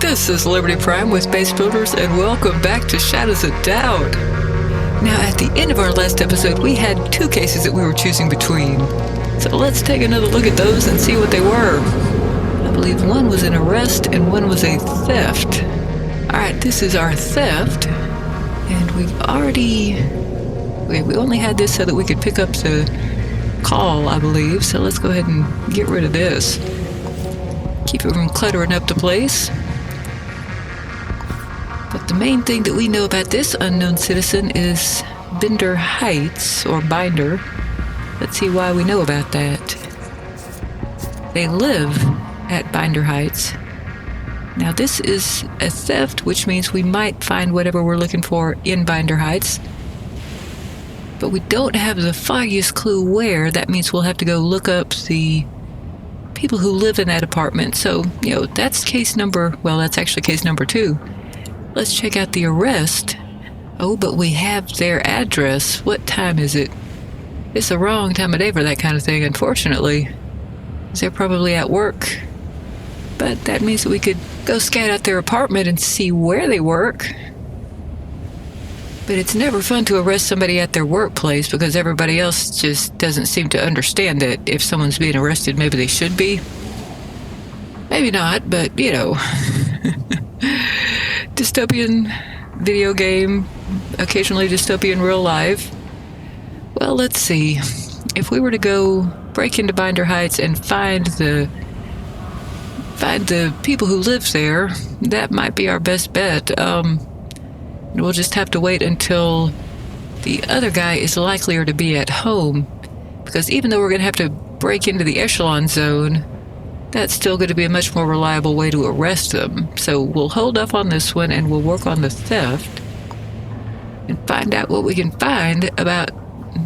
This is Liberty Prime with Base Builders, and welcome back to Shadows of Doubt. Now, at the end of our last episode, we had two cases that we were choosing between. So let's take another look at those and see what they were. I believe one was an arrest and one was a theft. Alright, this is our theft. And we only had this so that we could pick up the call, I believe. So let's go ahead and get rid of this. Keep it from cluttering up the place. But the main thing that we know about this unknown citizen is Binder Heights, or Binder. Let's see why we know about that. They live at Binder Heights. Now this is a theft, which means we might find whatever we're looking for in Binder Heights. But we don't have the foggiest clue where. That means we'll have to go look up the people who live in that apartment. So, that's case number, that's actually case number 2. Let's check out the arrest. Oh, but we have their address. What time is it? It's the wrong time of day for that kind of thing, unfortunately. They're probably at work. But that means that we could go scout out their apartment and see where they work. But it's never fun to arrest somebody at their workplace because everybody else just doesn't seem to understand that if someone's being arrested, maybe they should be. Maybe not, but, dystopian video game, occasionally dystopian real life. Well, let's see. If we were to go break into Binder Heights and find the people who live there, that might be our best bet. We'll just have to wait until the other guy is likelier to be at home, because even though we're going to have to break into the echelon zone, that's still going to be a much more reliable way to arrest them. So we'll hold up on this one and we'll work on the theft and find out what we can find about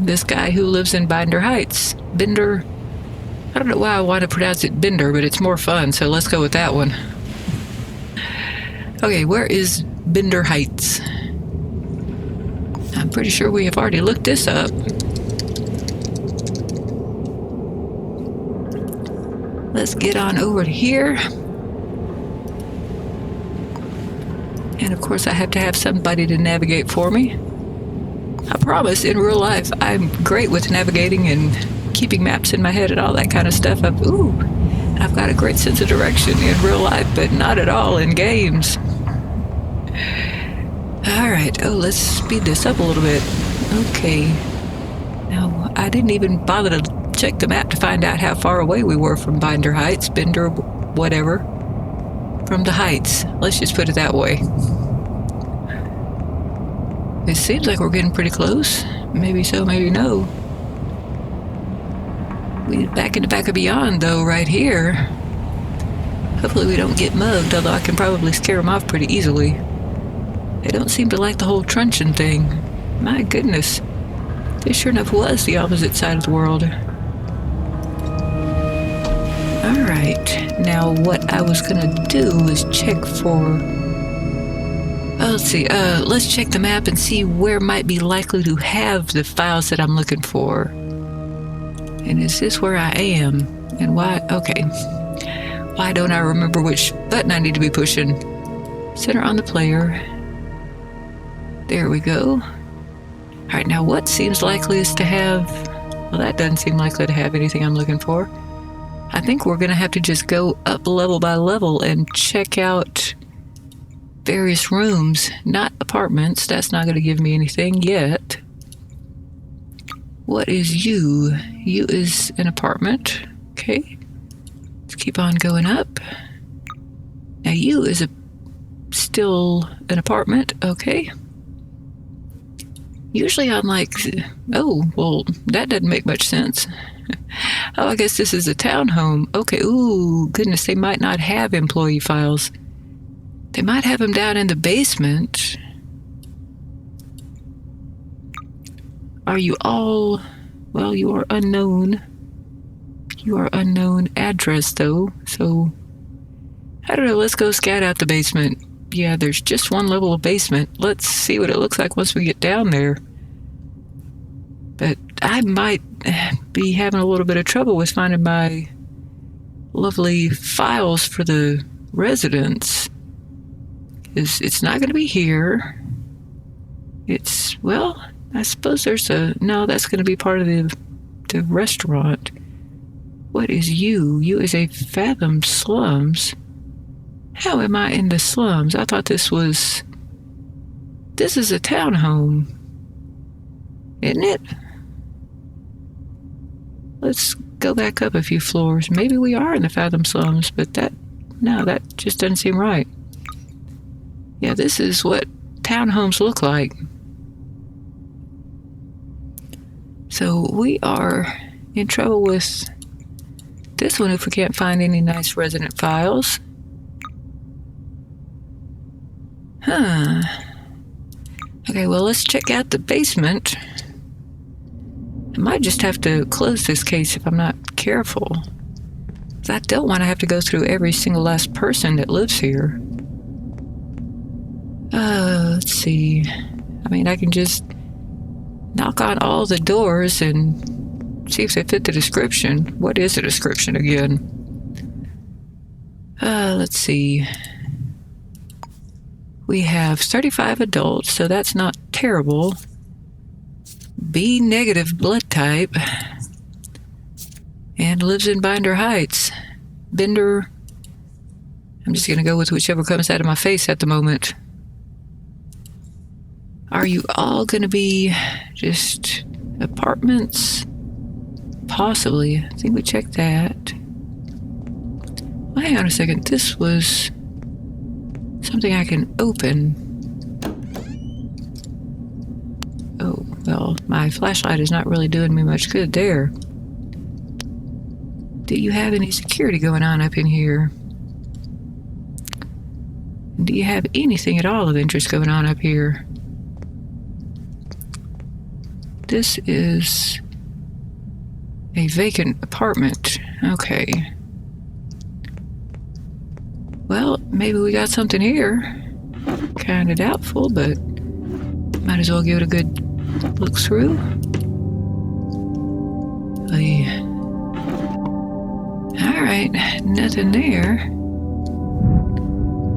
this guy who lives in Binder Heights. Binder. I don't know why I want to pronounce it Binder, but it's more fun, so let's go with that one. Okay, where is Binder Heights? I'm pretty sure we have already looked this up. Let's get on over to here. And of course I have to have somebody to navigate for me. I promise, in real life, I'm great with navigating and keeping maps in my head and all that kind of stuff. I've got a great sense of direction in real life, but not at all in games. Alright, let's speed this up a little bit. Okay. Now, I didn't even bother to check the map to find out how far away we were from Binder Heights, Binder whatever. From the Heights. Let's just put it that way. It seems like we're getting pretty close. Maybe so, maybe no. We're back in the back of Beyond, though, right here. Hopefully we don't get mugged, although I can probably scare them off pretty easily. They don't seem to like the whole truncheon thing. My goodness. This sure enough was the opposite side of the world. Alright, now what I was gonna do is check for... let's see, let's check the map and see where might be likely to have the files that I'm looking for. And is this where I am? And why? Okay. Why don't I remember which button I need to be pushing? Center on the player. There we go. Alright, now what seems likeliest to have... Well, that doesn't seem likely to have anything I'm looking for. I think we're going to have to just go up level by level and check out various rooms, not apartments. That's not going to give me anything yet. What is you? You is an apartment. Okay. Let's keep on going up. Now you is still an apartment. Okay. Usually I'm like, oh, well, that doesn't make much sense. Oh, I guess this is a townhome. Okay, ooh, goodness, they might not have employee files. They might have them down in the basement. Are you all... Well, you are unknown. You are unknown address, though, so... I don't know, let's go scout out the basement. Yeah, there's just one level of basement. Let's see what it looks like once we get down there. But I might be having a little bit of trouble with finding my lovely files for the residents. is it's not going to be here. It's, well, I suppose there's no, that's going to be part of the restaurant. What is you? You is a Fathom Slums. How am I in the slums? I thought this is a townhome, isn't it? Let's go back up a few floors. Maybe we are in the Fathom Slums, but that just doesn't seem right. Yeah, this is what townhomes look like. So we are in trouble with this one if we can't find any nice resident files. Huh. Okay, well, let's check out the basement. I might just have to close this case if I'm not careful. I don't want to have to go through every single last person that lives here. Let's see. I mean, I can just knock on all the doors and see if they fit the description. What is the description again? Let's see. We have 35 adults, so that's not terrible. B negative blood type. And lives in Binder Heights. Bender. I'm just going to go with whichever comes out of my face at the moment. Are you all going to be just apartments? Possibly. I think we checked that. Well, hang on a second. This was something I can open. Oh, well, my flashlight is not really doing me much good there. Do you have any security going on up in here? Do you have anything at all of interest going on up here? This is a vacant apartment. Okay. Well, maybe we got something here. Kind of doubtful, but might as well give it a good look through. Alright, nothing there.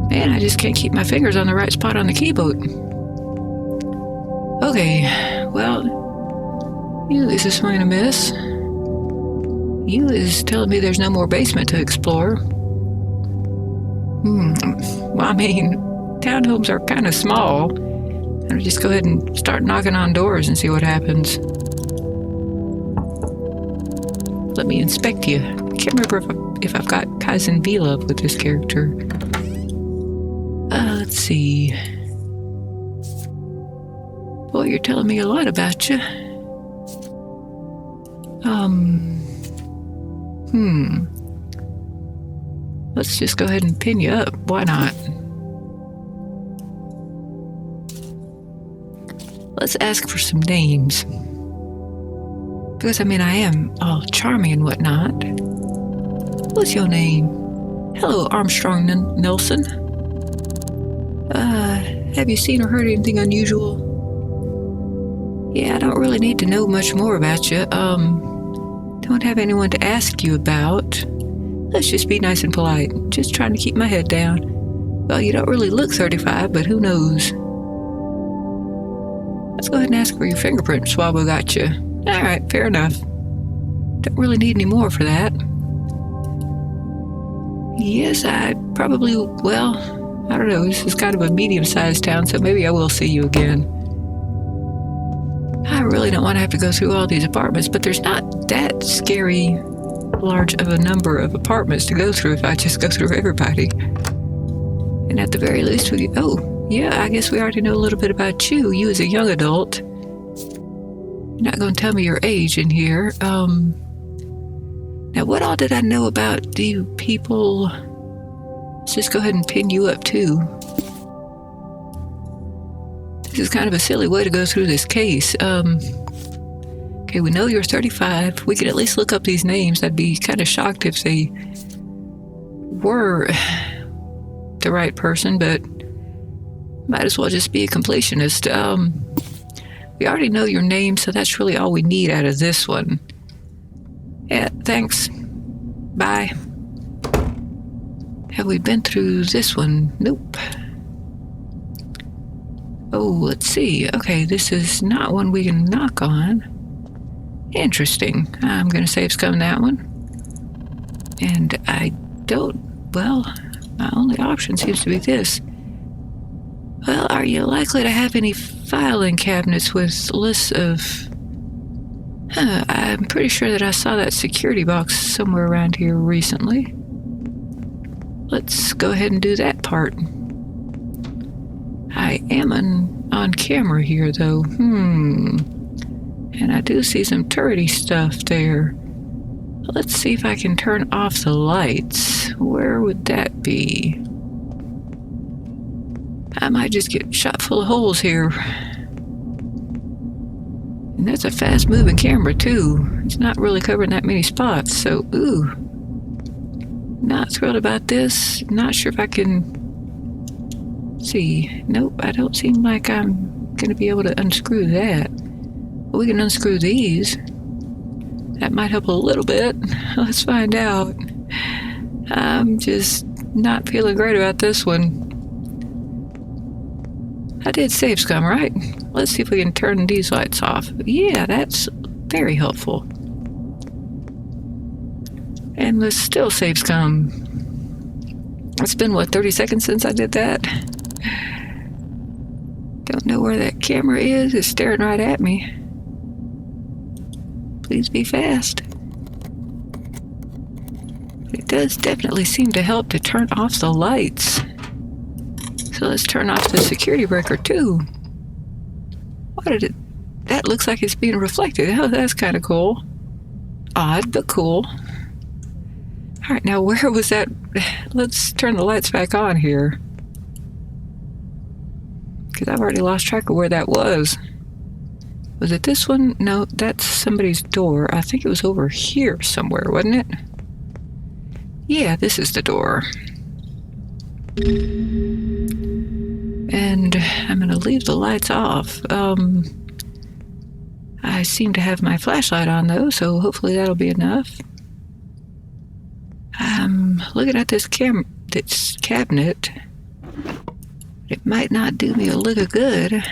Man, I just can't keep my fingers on the right spot on the keyboard. Okay, well, you is a swing and a miss. You is telling me there's no more basement to explore. Well, I mean, townhomes are kind of small. I'll just go ahead and start knocking on doors and see what happens. Let me inspect you. I can't remember if I've got Kaizen V-Love with this character. Let's see. Boy, you're telling me a lot about you. Let's just go ahead and pin you up. Why not? Let's ask for some names. Because, I mean, I am all charming and whatnot. What's your name? Hello, Armstrong Nelson. Have you seen or heard anything unusual? Yeah, I don't really need to know much more about you. Don't have anyone to ask you about. Let's just be nice and polite. Just trying to keep my head down. Well, you don't really look 35, but who knows? Let's go ahead and ask for your fingerprints while we got you. All right, fair enough. Don't really need any more for that. Yes, I probably, well, I don't know. This is kind of a medium-sized town, so maybe I will see you again. I really don't want to have to go through all these apartments, but there's not that scary large of a number of apartments to go through if I just go through everybody. And at the very least, yeah, I guess we already know a little bit about you. You as a young adult. You're not going to tell me your age in here. Now, what all did I know about you people? Let's just go ahead and pin you up, too. This is kind of a silly way to go through this case. Okay, we know you're 35. We could at least look up these names. I'd be kind of shocked if they were the right person, but might as well just be a completionist. We already know your name, so that's really all we need out of this one. Yeah, thanks. Bye. Have we been through this one? Nope. Oh, let's see. Okay, this is not one we can knock on. Interesting. I'm gonna save scum that one. And I don't... Well, my only option seems to be this. Well, are you likely to have any filing cabinets with lists of... I'm pretty sure that I saw that security box somewhere around here recently. Let's go ahead and do that part. I am on camera here, though. And I do see some turrety stuff there. Let's see if I can turn off the lights. Where would that be? I might just get shot full of holes here. And that's a fast-moving camera, too. It's not really covering that many spots, so, ooh. Not thrilled about this. Not sure if I can... see. Nope, I don't seem like I'm gonna be able to unscrew that. But we can unscrew these. That might help a little bit. Let's find out. I'm just not feeling great about this one. I did save scum, right? Let's see if we can turn these lights off. Yeah, that's very helpful. And let's still save scum. It's been, what, 30 seconds since I did that? Don't know where that camera is. It's staring right at me. Please be fast. It does definitely seem to help to turn off the lights. So let's turn off the security breaker too. What did it... That looks like it's being reflected. Oh, that's kind of cool. Odd, but cool. Alright, now where was that... Let's turn the lights back on here. Because I've already lost track of where that was. Was it this one? No, that's somebody's door. I think it was over here somewhere, wasn't it? Yeah, this is the door. And I'm going to leave the lights off. I seem to have my flashlight on, though, so hopefully that'll be enough. I'm looking at this cabinet. It might not do me a lick of good.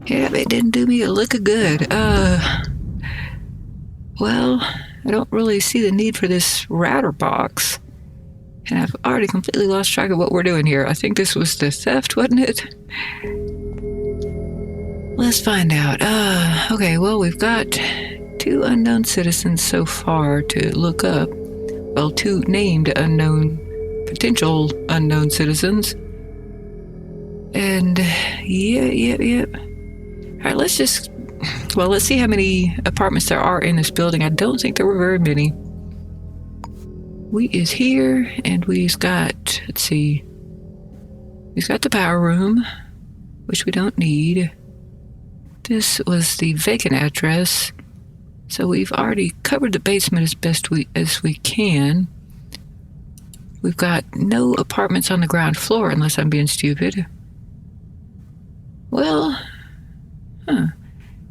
Yeah, it didn't do me a lick of good. Well, I don't really see the need for this router box. And I've already completely lost track of what we're doing here. I think this was the theft, wasn't it? Let's find out. Okay, well, we've got 2 unknown citizens so far to look up. Well, 2 named potential unknown citizens. And, yep. Alright, let's see how many apartments there are in this building. I don't think there were very many. We is here, and we've got, let's see, we've got the power room, which we don't need. This was the vacant address, so we've already covered the basement as best as we can. We've got no apartments on the ground floor, unless I'm being stupid. Well,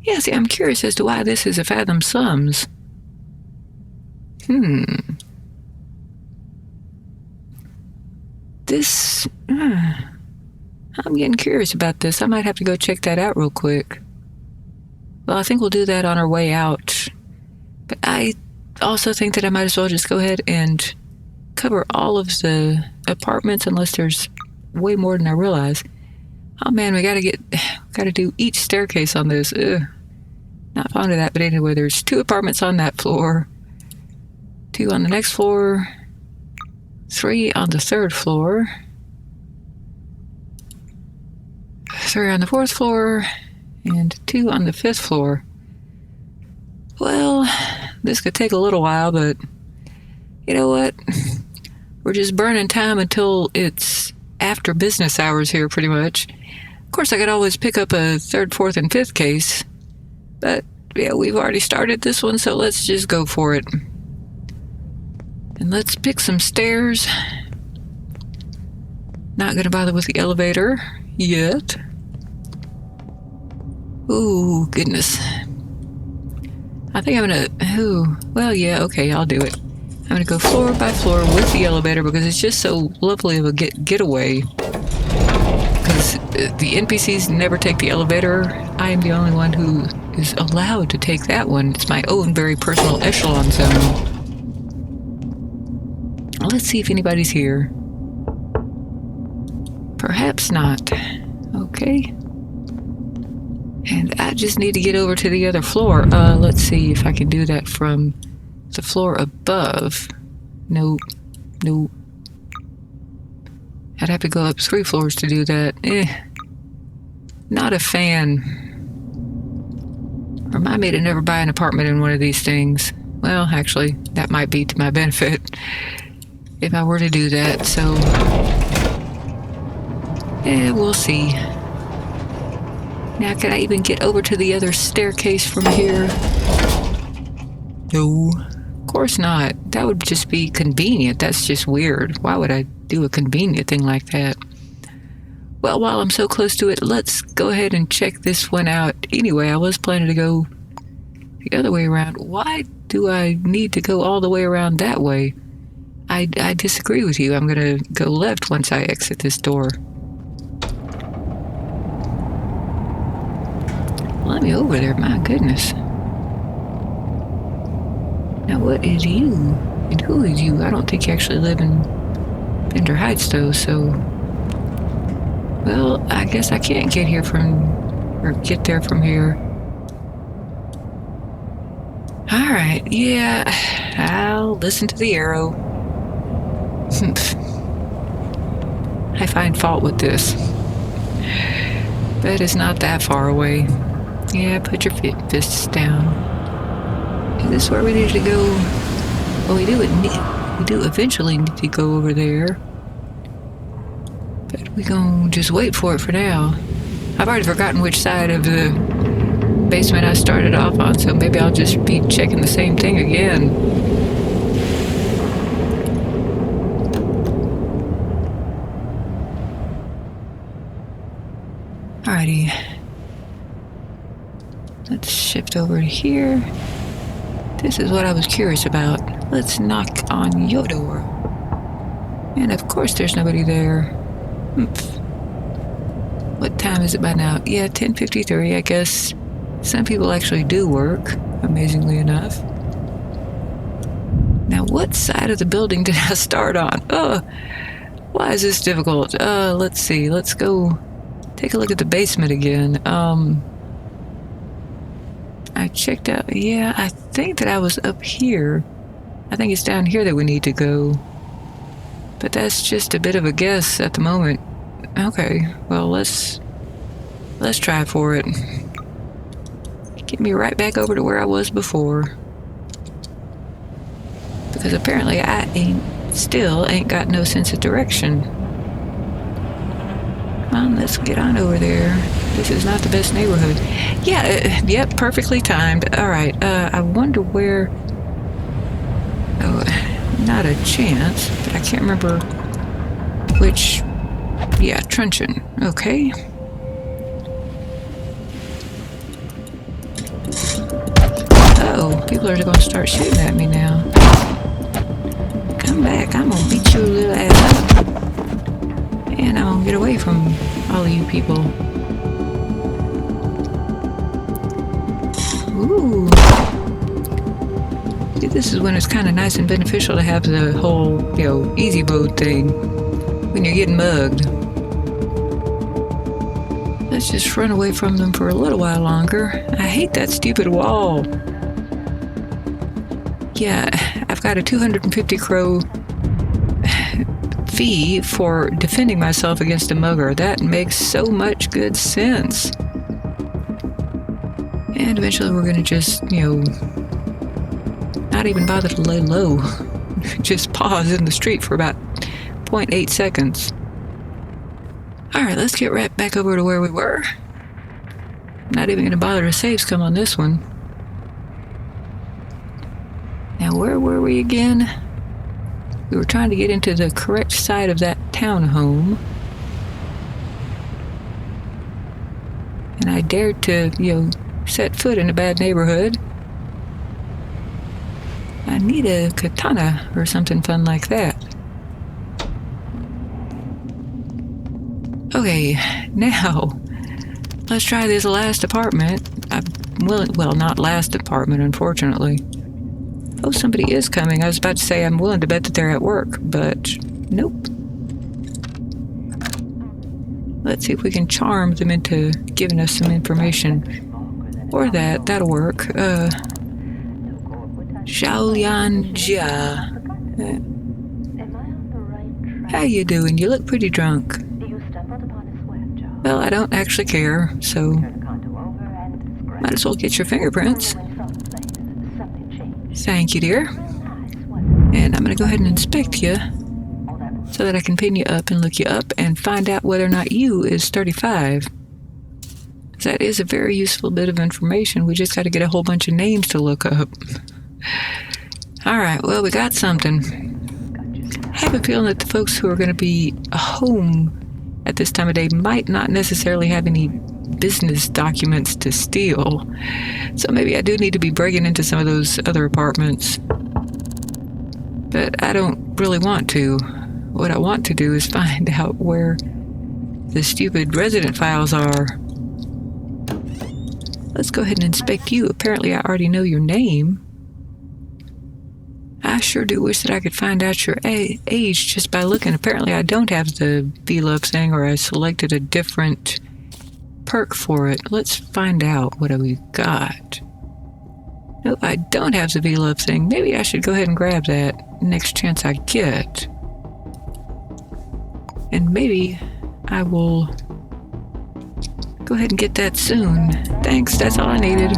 yeah, see, I'm curious as to why this is a Fathom Sums. This, I'm getting curious about this. I might have to go check that out real quick. Well, I think we'll do that on our way out. But I also think that I might as well just go ahead and cover all of the apartments, unless there's way more than I realize. Oh man, we gotta do each staircase on this. Ugh. Not fond of that, but anyway, there's 2 apartments on that floor, 2 on the next floor, 3 on the 3rd floor, 3 on the 4th floor, and 2 on the 5th floor. Well, this could take a little while, but you know what? We're just burning time until it's after business hours here, pretty much. Of course, I could always pick up a 3rd, 4th, and 5th case, but yeah, we've already started this one, so let's just go for it. And let's pick some stairs. Not gonna bother with the elevator yet. Ooh, goodness. I think I'm gonna, well, yeah, okay, I'll do it. I'm gonna go floor by floor with the elevator because it's just so lovely of a getaway. because the NPCs never take the elevator. I am the only one who is allowed to take that one. It's my own very personal echelon zone. Let's see if anybody's here. Perhaps not. Okay. And I just need to get over to the other floor. Let's see if I can do that from the floor above. Nope. Nope. I'd have to go up 3 floors to do that. Not a fan. Remind me to never buy an apartment in one of these things. Well, actually, that might be to my benefit if I were to do that, so... we'll see. Now, can I even get over to the other staircase from here? No. Of course not. That would just be convenient. That's just weird. Why would I do a convenient thing like that? Well, while I'm so close to it, let's go ahead and check this one out. Anyway, I was planning to go the other way around. Why do I need to go all the way around that way? I disagree with you. I'm going to go left once I exit this door. Let me over there, my goodness. Now, what is you? And who is you? I don't think you actually live in Bender Heights, though, so... Well, I guess I can't get here or get there from here. Alright, yeah, I'll listen to the arrow. I find fault with this. But it's not that far away. Yeah, put your fists down. Is this where we need to go? Well, we do eventually need to go over there. But we gonna just wait for it for now. I've already forgotten which side of the basement I started off on, so maybe I'll just be checking the same thing again. Alrighty. Let's shift over to here. This is what I was curious about. Let's knock on your door. And of course there's nobody there. What time is it by now? Yeah, 10:53. I guess some people actually do work, amazingly enough. Now, what side of the building did I start on? Why is this difficult? Let's see. Let's go take a look at the basement again. I checked out. Yeah, I think that I was up here. I think it's down here that we need to go. But that's just a bit of a guess at the moment. Okay, well, let's try for it. Get me right back over to where I was before. Because apparently I still ain't got no sense of direction. Come on, let's get on over there. This is not the best neighborhood. Yeah, yep, perfectly timed. Alright, I wonder where... Oh, not a chance, but I can't remember which... Yeah, truncheon. Okay. Oh, people are going to start shooting at me now. Come back, I'm going to beat your little ass up. And I'm going to get away from all of you people. Ooh. See, this is when it's kind of nice and beneficial to have the whole, easy mode thing. When you're getting mugged. Let's just run away from them for a little while longer. I hate that stupid wall. Yeah, I've got a 250 crow fee for defending myself against a mugger. That makes so much good sense. And eventually we're going to just, not even bother to lay low. Just pause in the street for about 0.8 seconds. Alright, let's get right back over to where we were. Not even going to bother to save scum on this one. Now, where were we again? We were trying to get into the correct side of that townhome. And I dared to, set foot in a bad neighborhood. I need a katana or something fun like that. Okay, now let's try this last apartment. Well, not last apartment, unfortunately. Oh, somebody is coming. I was about to say I'm willing to bet that they're at work, but nope. Let's see if we can charm them into giving us some information. Or that'll work. Xiaolian Jia. How you doing? You look pretty drunk. Well, I don't actually care, so might as well get your fingerprints. Thank you, dear. And I'm going to go ahead and inspect you so that I can pin you up and look you up and find out whether or not you is 35. That is a very useful bit of information. We just got to get a whole bunch of names to look up. All right, well, we got something. I have a feeling that the folks who are going to be home at this time of day might not necessarily have any business documents to steal. So maybe I do need to be breaking into some of those other apartments. But I don't really want to. What I want to do is find out where the stupid resident files are. Let's go ahead and inspect you. Apparently I already know your name. I sure do wish that I could find out your age just by looking. Apparently I don't have the VLOOK thing, or I selected a different perk for it. Let's find out what we got. Nope, I don't have the VLOOK thing. Maybe I should go ahead and grab that next chance I get. And maybe I will go ahead and get that soon. Thanks, that's all I needed.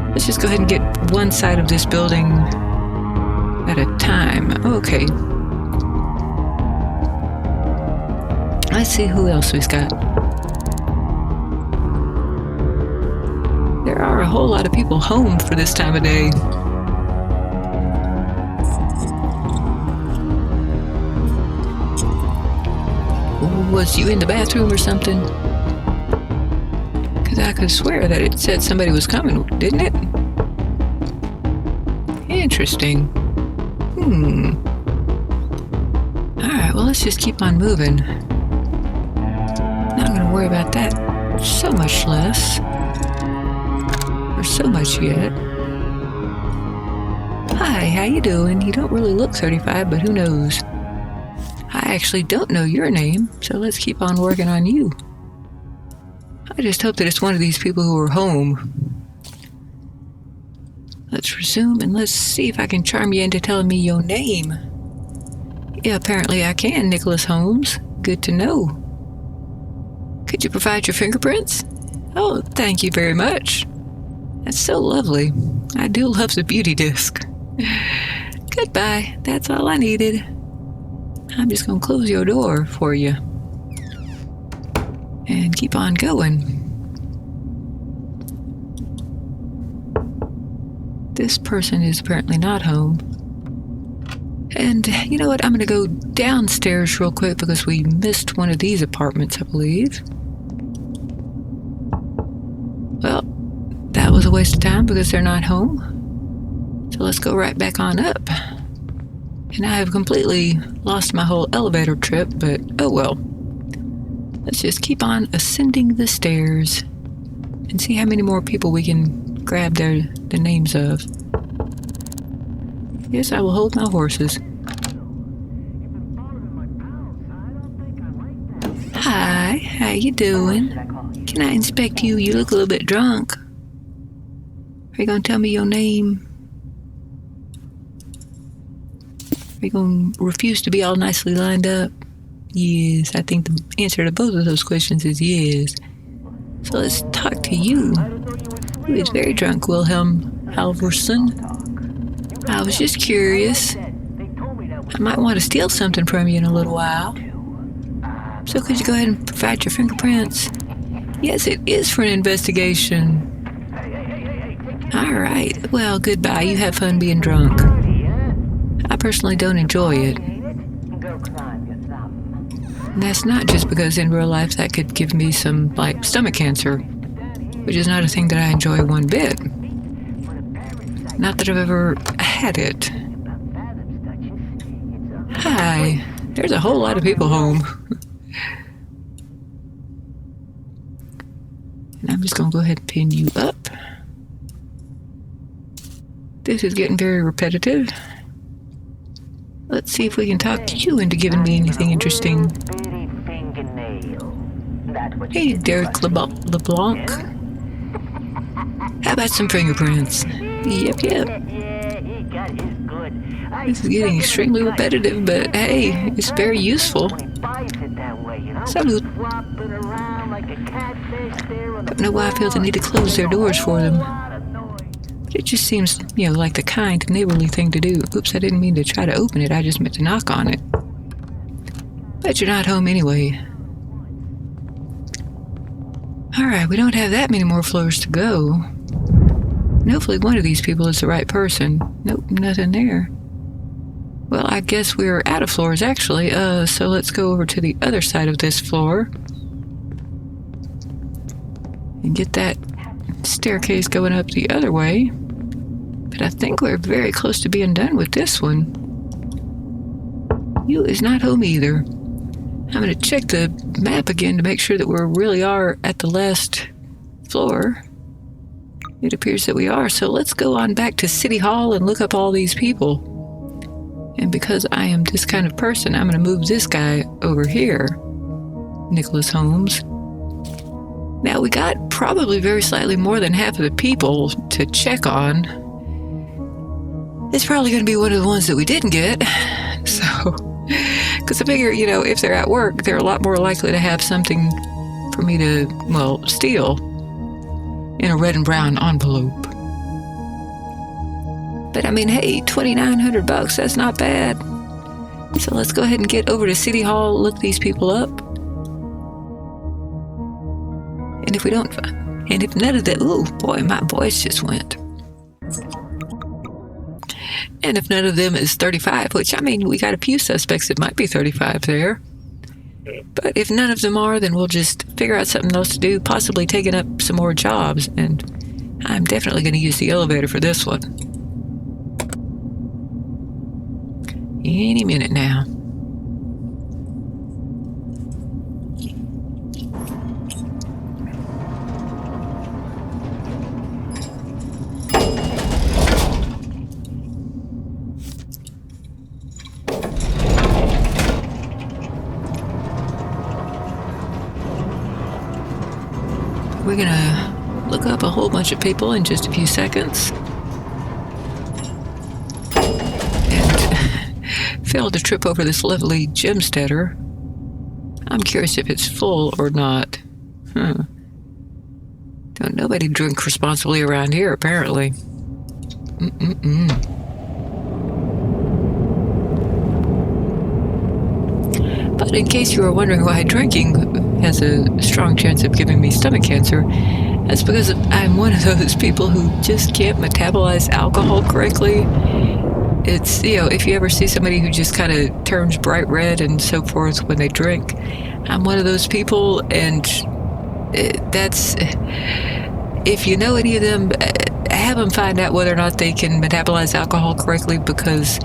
Let's just go ahead and get one side of this building at a time. Okay. Let's see who else we've got. There are a whole lot of people home for this time of day. Was you in the bathroom or something? Because I could swear that it said somebody was coming, didn't it? Interesting. Alright, well, let's just keep on moving. Not gonna worry about that so much less. Or so much yet. Hi, how you doing? You don't really look 35, but who knows? I actually don't know your name, so let's keep on working on you. I just hope that it's one of these people who are home. Let's resume and let's see if I can charm you into telling me your name. Yeah, apparently I can, Nicholas Holmes. Good to know. Could you provide your fingerprints? Oh, thank you very much. That's so lovely. I do love the beauty disc. Goodbye. That's all I needed. I'm just going to close your door for you. And keep on going. This person is apparently not home. And you know what? I'm going to go downstairs real quick because we missed one of these apartments, I believe. Well, that was a waste of time because they're not home. So let's go right back on up. And I have completely lost my whole elevator trip, but oh well. Let's just keep on ascending the stairs and see how many more people we can grab the names of. Yes, I will hold my horses. Hi, how you doing? Can I inspect you? You look a little bit drunk. Are you gonna tell me your name? Are you gonna refuse to be all nicely lined up? Yes, I think the answer to both of those questions is yes. So let's talk to you. Who is very drunk, Wilhelm Halvorson. I was just curious. I might want to steal something from you in a little while. So could you go ahead and provide your fingerprints? Yes, it is for an investigation. Alright, well, goodbye. You have fun being drunk. I personally don't enjoy it. And that's not just because in real life that could give me some, like, stomach cancer, which is not a thing that I enjoy one bit. Not that I've ever had it. Hi, there's a whole lot of people home. And I'm just gonna go ahead and pin you up. This is getting very repetitive. Let's see if we can talk you into giving me anything interesting. Hey, Derek LeBlanc. How about some fingerprints? Yep. This is getting extremely repetitive, but hey, it's very useful. Salute. Don't know why I feel the need to close their doors for them. But it just seems, like the kind, neighborly thing to do. Oops, I didn't mean to try to open it. I just meant to knock on it. Bet you're not home anyway. Alright, we don't have that many more floors to go. And hopefully one of these people is the right person. Nope, nothing there. Well, I guess we're out of floors, actually. So let's go over to the other side of this floor. And get that staircase going up the other way. But I think we're very close to being done with this one. You is not home either. I'm going to check the map again to make sure that we really are at the last floor. It appears that we are, so let's go on back to City Hall and look up all these people. And because I am this kind of person, I'm going to move this guy over here. Nicholas Holmes. Now, we got probably very slightly more than half of the people to check on. It's probably going to be one of the ones that we didn't get. So, because I figure, if they're at work, they're a lot more likely to have something for me to, steal in a red and brown envelope. But I mean, hey, $2,900, that's not bad. So let's go ahead and get over to City Hall, look these people up. And if we don't, and if none of them, oh boy, my voice just went. And if none of them is 35, which I mean, we got a few suspects that might be 35 there. But if none of them are, then we'll just figure out something else to do, possibly taking up some more jobs. And I'm definitely going to use the elevator for this one. Any minute now. We're gonna look up a whole bunch of people in just a few seconds. Failed to trip over this lovely gemsteader. I'm curious if it's full or not. Don't nobody drink responsibly around here, apparently. But in case you were wondering why drinking has a strong chance of giving me stomach cancer, that's because I'm one of those people who just can't metabolize alcohol correctly. It's, if you ever see somebody who just kind of turns bright red and so forth when they drink, I'm one of those people, and that's, if you know any of them, have them find out whether or not they can metabolize alcohol correctly, because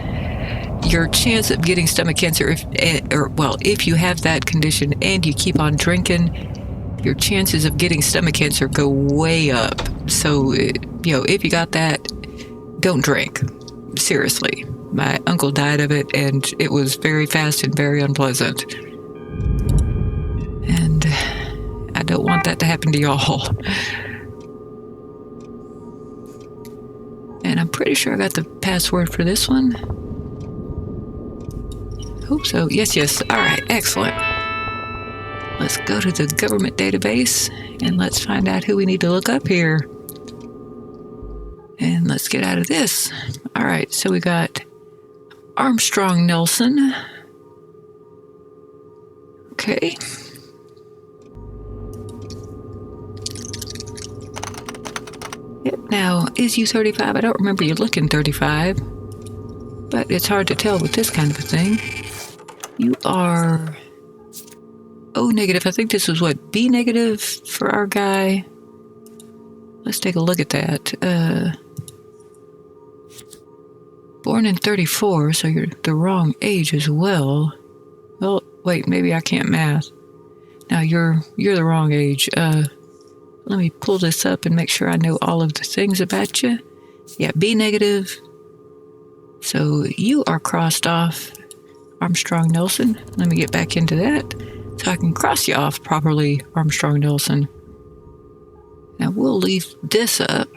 your chance of getting stomach cancer, if you have that condition and you keep on drinking, your chances of getting stomach cancer go way up. So, if you got that, don't drink. Seriously. My uncle died of it, and it was very fast and very unpleasant. And I don't want that to happen to y'all. And I'm pretty sure I got the password for this one. Hope so. Yes. All right, excellent. Let's go to the government database and let's find out who we need to look up here. And let's get out of this. All right, so we got Armstrong Nelson. Okay. Yep, now, is you 35? I don't remember you looking 35. But it's hard to tell with this kind of a thing. You are O negative. I think this was what, B negative for our guy. Let's take a look at that. Born in 34, so you're the wrong age as well. Well, wait, maybe I can't math. Now you're the wrong age. let me pull this up and make sure I know all of the things about you. Yeah, B negative. So you are crossed off, Armstrong Nelson. Let me get back into that so I can cross you off properly, Armstrong Nelson. Now we'll leave this up.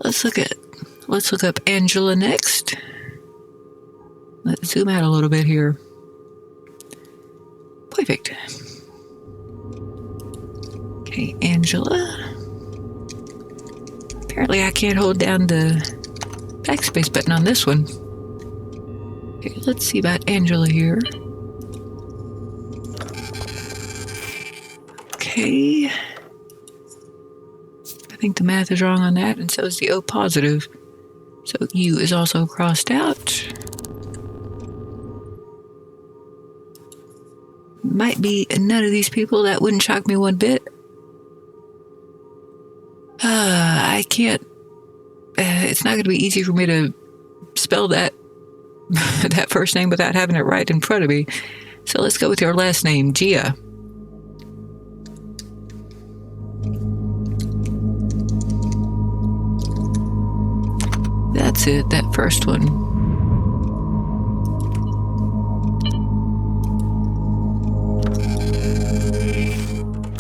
Let's look up Angela next. Let's zoom out a little bit here. Perfect. Okay, Angela. Apparently I can't hold down the backspace button on this one. Okay, let's see about Angela here. Okay. I think the math is wrong on that, and so is the O positive. So U is also crossed out. Might be none of these people. That wouldn't shock me one bit. I can't. It's not going to be easy for me to spell that that first name without having it right in front of me. So let's go with your last name, Gia. That's it, that first one.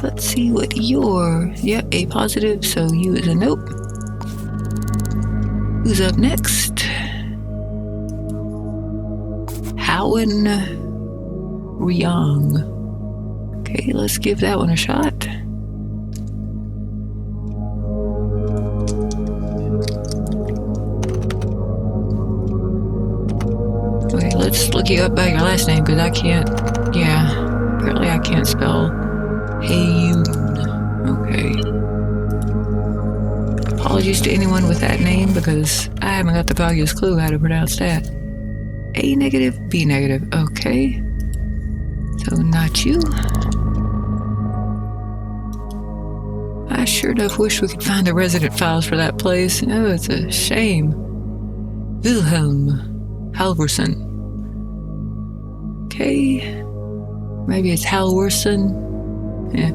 Let's see what your... Yep, A positive, so U is a nope. Who's up next? Howen Ryong. Okay, let's give that one a shot. Okay, let's look you up by your last name, because I can't... Yeah, apparently I can't spell Hayun. Okay. Apologies to anyone with that name, because I haven't got the foggiest clue how to pronounce that. A negative, B negative. Okay. So not you. I sure enough wish we could find the resident files for that place. Oh, it's a shame. Wilhelm Halvorsen. Okay. Maybe it's Halvorsen. Yeah.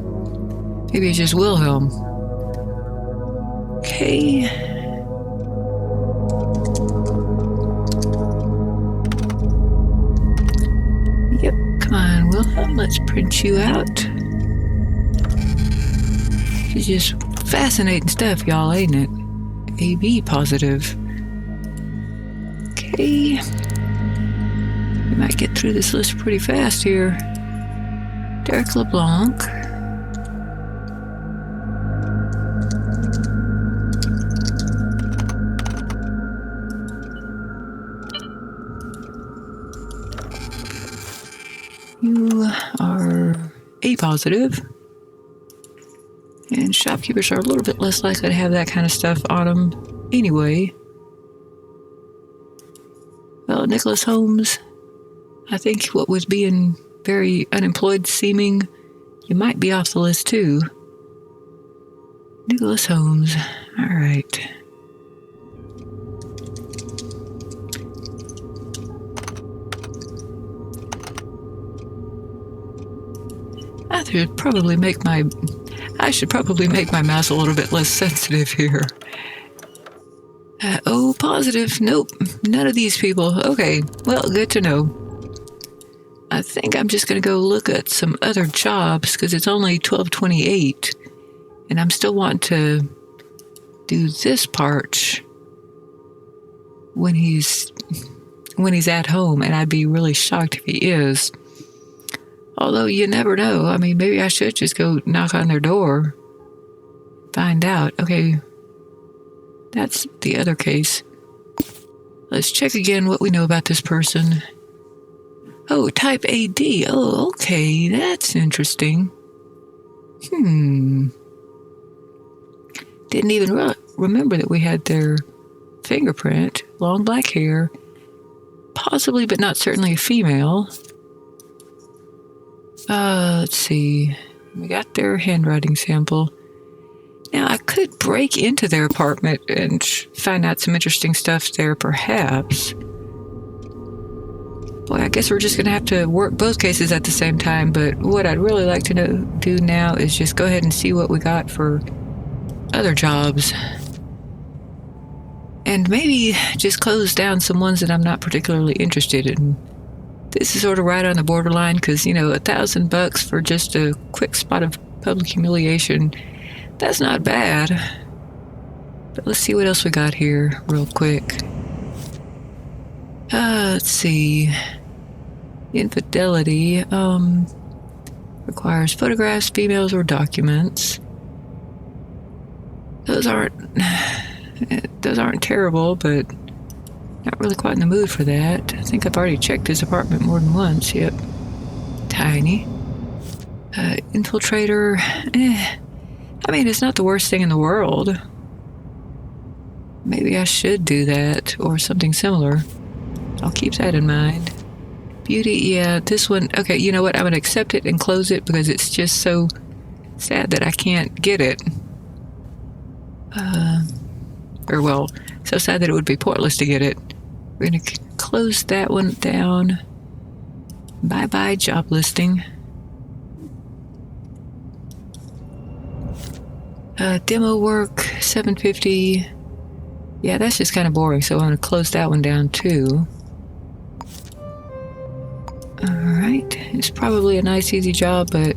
Maybe it's just Wilhelm. Okay. Yep, come on, Wilhelm. Let's print you out. This is just fascinating stuff, y'all, ain't it? AB positive. Okay. We might get through this list pretty fast here. Derek LeBlanc. You are A positive. And shopkeepers are a little bit less likely to have that kind of stuff on them anyway. Well, Nicholas Holmes, I think what was being very unemployed seeming, you might be off the list too. Nicholas Holmes. All right. I should probably make my mouse a little bit less sensitive here. O positive. Nope. None of these people. Okay. Well, good to know. I think I'm just going to go look at some other jobs because it's only 12:28 and I'm still wanting to do this part when he's at home, and I'd be really shocked if he is. Although you never know. I mean, maybe I should just go knock on their door. Find out. Okay. That's the other case. Let's check again what we know about this person. Oh, type AD. Oh, okay. That's interesting. Didn't even remember that we had their fingerprint. Long black hair. Possibly, but not certainly a female. Let's see. We got their handwriting sample. Now, I could break into their apartment and find out some interesting stuff there, perhaps. Boy, I guess we're just gonna have to work both cases at the same time, but what I'd really like to do now is just go ahead and see what we got for other jobs. And maybe just close down some ones that I'm not particularly interested in. This is sort of right on the borderline because, you know, $1,000 for just a quick spot of public humiliation, that's not bad. But let's see what else we got here real quick. Let's see. Infidelity requires photographs, females, or documents. Those aren't terrible, but not really quite in the mood for that. I think I've already checked his apartment more than once. Yep. Tiny. Infiltrator. I mean, it's not the worst thing in the world. Maybe I should do that or something similar. I'll keep that in mind. Beauty, yeah, this one. Okay, you know what? I'm going to accept it and close it because it's just so sad that I can't get it. Or well, so sad that it would be pointless to get it. We're going to close that one down. Bye-bye job listing. Demo work, $750. Yeah, that's just kind of boring, so I'm going to close that one down too. Alright, it's probably a nice easy job, but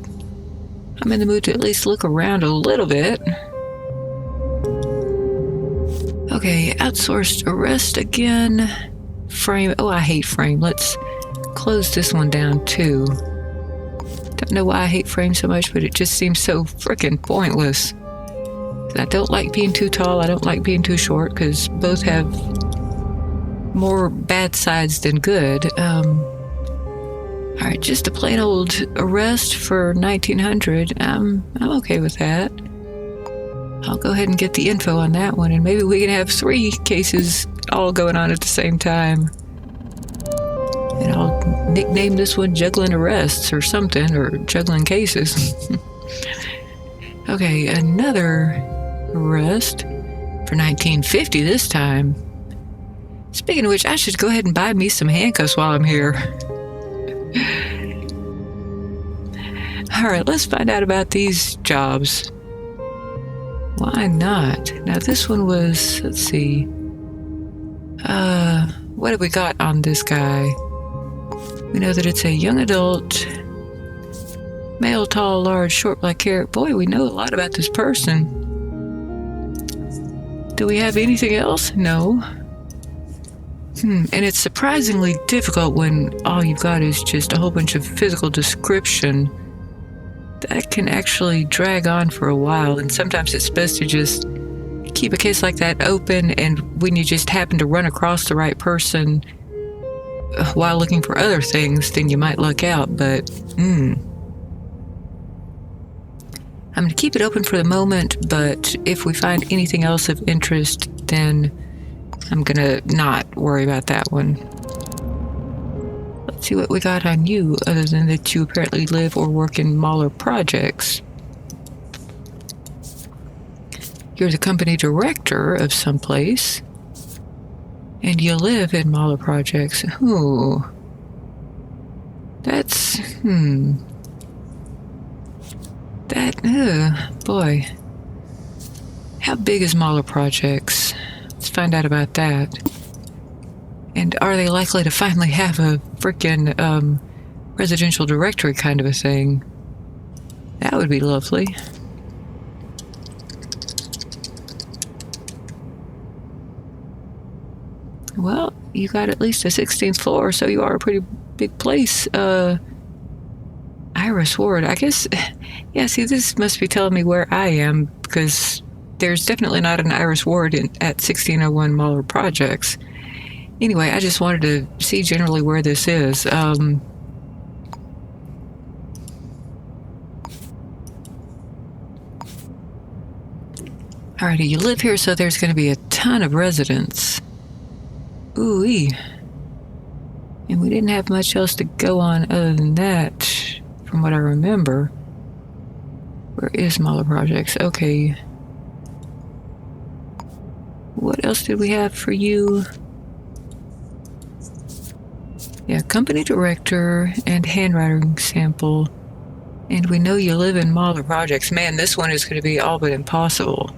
I'm in the mood to at least look around a little bit. Okay, outsourced arrest again. Frame, oh I hate frame. Let's close this one down too. Don't know why I hate frame so much, but it just seems so freaking pointless. I don't like being too tall, I don't like being too short, because both have more bad sides than good. Alright, just a plain old arrest for 1900. I'm okay with that. I'll go ahead and get the info on that one, and maybe we can have 3 cases all going on at the same time. And I'll nickname this one Juggling Arrests or something, or Juggling Cases. Okay, another arrest for 1950 this time. Speaking of which, I should go ahead and buy me some handcuffs while I'm here. Alright, let's find out about these jobs. Why not? Now this one was, let's see. What have we got on this guy? We know that it's a young adult, male, tall, large, short, black hair. Boy, we know a lot about this person. Do we have anything else? No. And it's surprisingly difficult when all you've got is just a whole bunch of physical description. That can actually drag on for a while, and sometimes it's best to just keep a case like that open, and when you just happen to run across the right person while looking for other things, then you might luck out, but I'm going to keep it open for the moment, but if we find anything else of interest, then I'm going to not worry about that one. Let's see what we got on you, other than that you apparently live or work in Mahler projects. You're the company director of someplace, and you live in Mahler projects. Ooh. That's, boy. How big is Mahler projects? Let's find out about that. And are they likely to finally have a frickin' residential directory kind of a thing? That would be lovely. Well, you got at least a 16th floor, so you are a pretty big place. Iris Ward, I guess, yeah, see, this must be telling me where I am, because there's definitely not an Iris Ward at 1601 Mahler Projects. Anyway, I just wanted to see generally where this is. Alrighty, you live here, so there's going to be a ton of residents. Ooh-wee. And we didn't have much else to go on other than that, from what I remember. Where is Mahler Projects? Okay. What else did we have for you? Yeah, company director and handwriting sample. And we know you live in Mahler Projects. Man, this one is going to be all but impossible.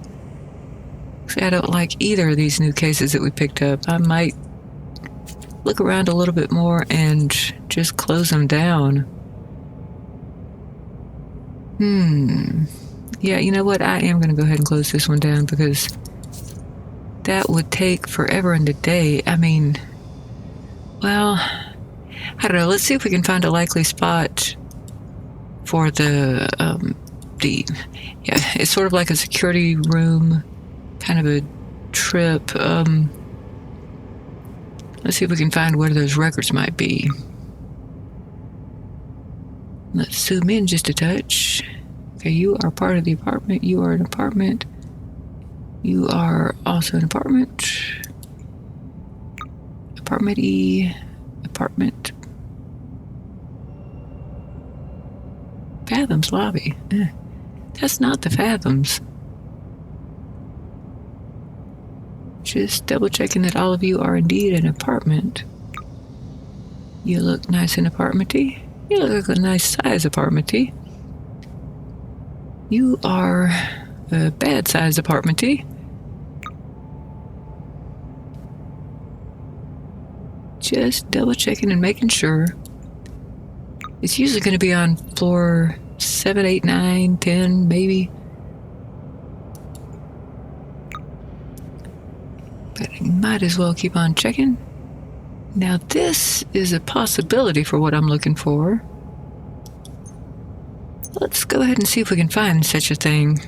See, I don't like either of these new cases that we picked up. I might look around a little bit more and just close them down. Yeah, you know what? I am going to go ahead and close this one down because that would take forever and a day. I mean, well, I don't know. Let's see if we can find a likely spot for the yeah, it's sort of like a security room, kind of a trip. Let's see if we can find where those records might be. Let's zoom in just a touch. Okay, you are part of the apartment. You are an apartment. You are also an apartment. Apartment E. Apartment. Fathoms lobby. That's not the Fathoms. Just double checking that all of you are indeed an apartment. You look nice and apartmenty. You look like a nice size apartmenty. You are a bad size apartmenty. Just double checking and making sure. It's usually going to be on floor 7, 8, 9, 10, maybe. But I might as well keep on checking. Now this is a possibility for what I'm looking for. Let's go ahead and see if we can find such a thing.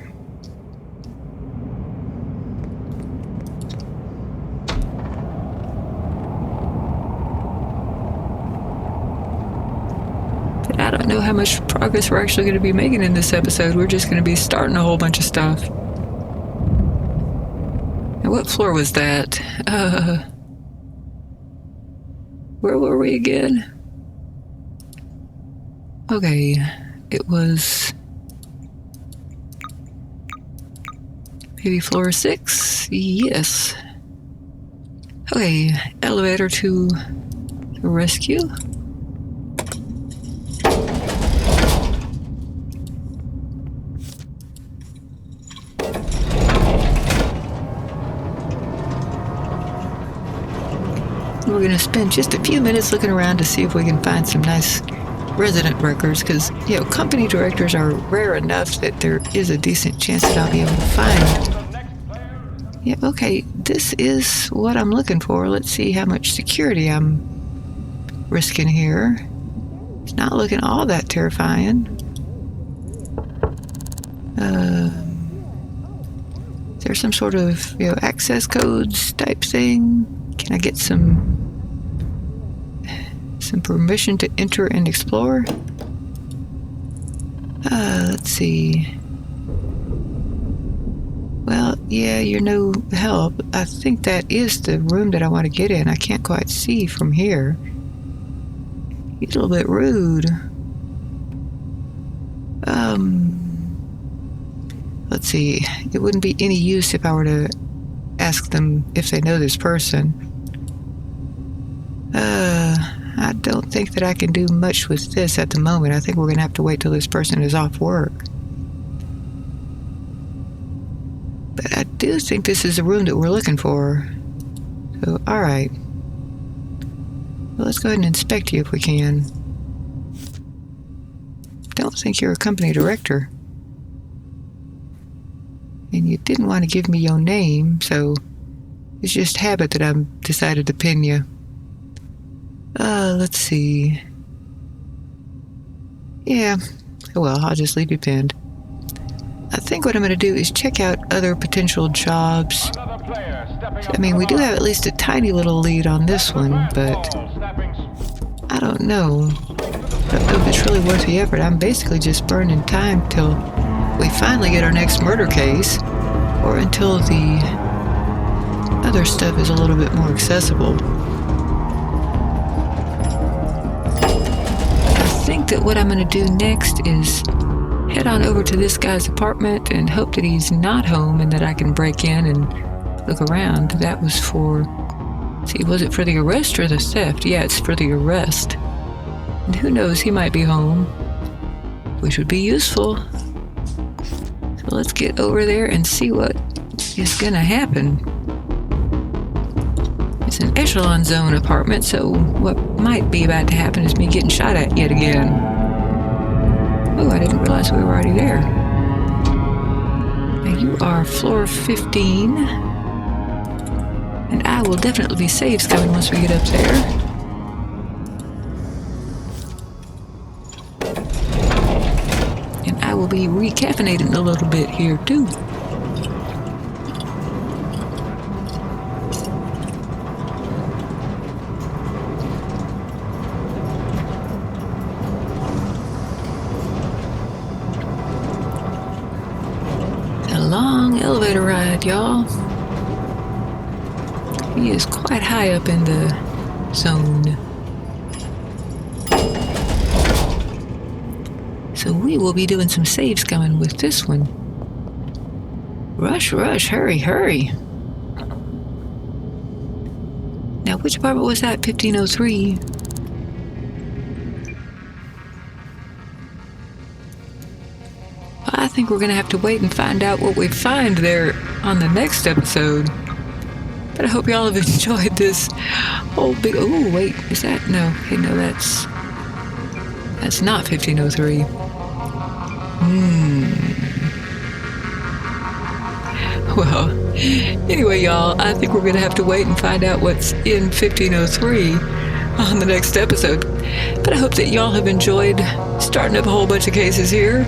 But I don't know how much progress we're actually going to be making in this episode. We're just going to be starting a whole bunch of stuff. Now, what floor was that? Where were we again? Okay, it was maybe floor 6? Yes. Okay, elevator to the rescue. We're going to spend just a few minutes looking around to see if we can find some nice resident records, because, you know, company directors are rare enough that there is a decent chance that I'll be able to find. Yeah, okay, this is what I'm looking for. Let's see how much security I'm risking here. It's not looking all that terrifying. Is there some sort of, you know, access codes type thing? Can I get some permission to enter and explore? Let's see. Well, yeah, you're no help. I think that is the room that I want to get in. I can't quite see from here. He's a little bit rude. Let's see. It wouldn't be any use if I were to ask them if they know this person. I don't think that I can do much with this at the moment. I think we're going to have to wait till this person is off work. But I do think this is the room that we're looking for. So, alright. Well, let's go ahead and inspect you if we can. Don't think you're a company director. And you didn't want to give me your name, so it's just habit that I've decided to pin you. Let's see. Yeah, well, I'll just leave you pinned. I think what I'm going to do is check out other potential jobs. I mean, we do have at least a tiny little lead on this one, but I don't know. I don't know if it's really worth the effort. I'm basically just burning time till we finally get our next murder case, or until the other stuff is a little bit more accessible. I think that what I'm going to do next is head on over to this guy's apartment and hope that he's not home and that I can break in and look around. That was for See, was it for the arrest or the theft? Yeah, it's for the arrest. And who knows, he might be home, which would be useful. So let's get over there and see what is gonna happen. It's an echelon zone apartment, so what might be about to happen is me getting shot at yet again. Oh, I didn't realize we were already there. Now you are floor 15. And I will definitely be safe coming once we get up there. And I will be recaffeinating a little bit here too. It's a long elevator ride, y'all. He is quite high up in the zone. So we will be doing some saves coming with this one. Rush, rush, hurry, hurry. Now, which apartment was that? 1503. I think we're going to have to wait and find out what we find there on the next episode. But I hope y'all have enjoyed this whole big... Oh, wait, is that... No, hey, no, that's not 1503. Well, anyway, y'all, I think we're going to have to wait and find out what's in 1503 on the next episode. But I hope that y'all have enjoyed starting up a whole bunch of cases here.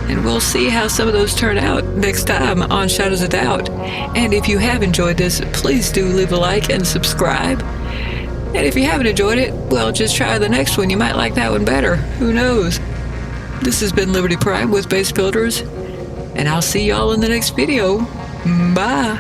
And we'll see how some of those turn out next time on Shadows of Doubt. And if you have enjoyed this, please do leave a like and subscribe. And if you haven't enjoyed it, well, just try the next one. You might like that one better. Who knows? This has been Liberty Prime with Base Builders. And I'll see y'all in the next video. Bye.